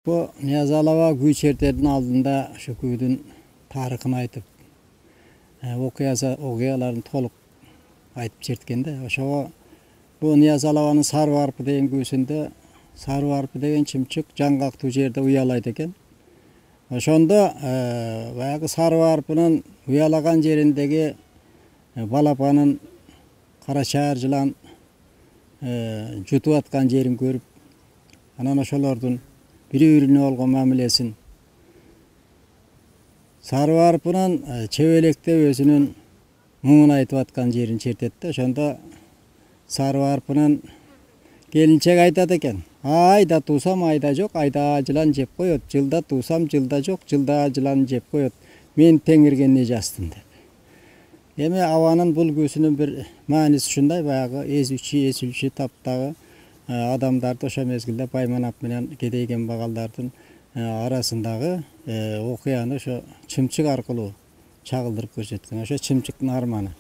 Bu Niyazalava güy çerterinin aldında şu güydün tarihini aytıp, okuyalarını toluk aytıp çertkende. Oşo bu Niyazalavanın Sarvarpı degen güysünde Sarvarpı degen çimçik жаңгактуу жерде уялайт экен. Ошондо баягы Sarvarpынын уялаган жериндеги балапанын карачаар жылан жутуп аткан жерин көрүп, анан ошолордун бири-бирине болгон мамилесин Sarvarpынын чебелектеп өзүнүн муңун айтып аткан жерин чертет да. Ошондо Sarvarpынын келинчеги айтат экен: айда туусам айда жок, айда жылан жеп коет. Жылда туусам жылда жок, жылда жылан жеп коет. Мен теңирге эмне жаздым деп. Эми абанын бул күүсүнүн бир мааниси ушундай: баягы эзүүчү таптагы адамдарды ошо мезгилде Байманап менен кедейген багалдардын арасындагы окуяны ошо чымчык аркылуу чагылдырып көрсөткөн. Ошо чымчыктын арманы.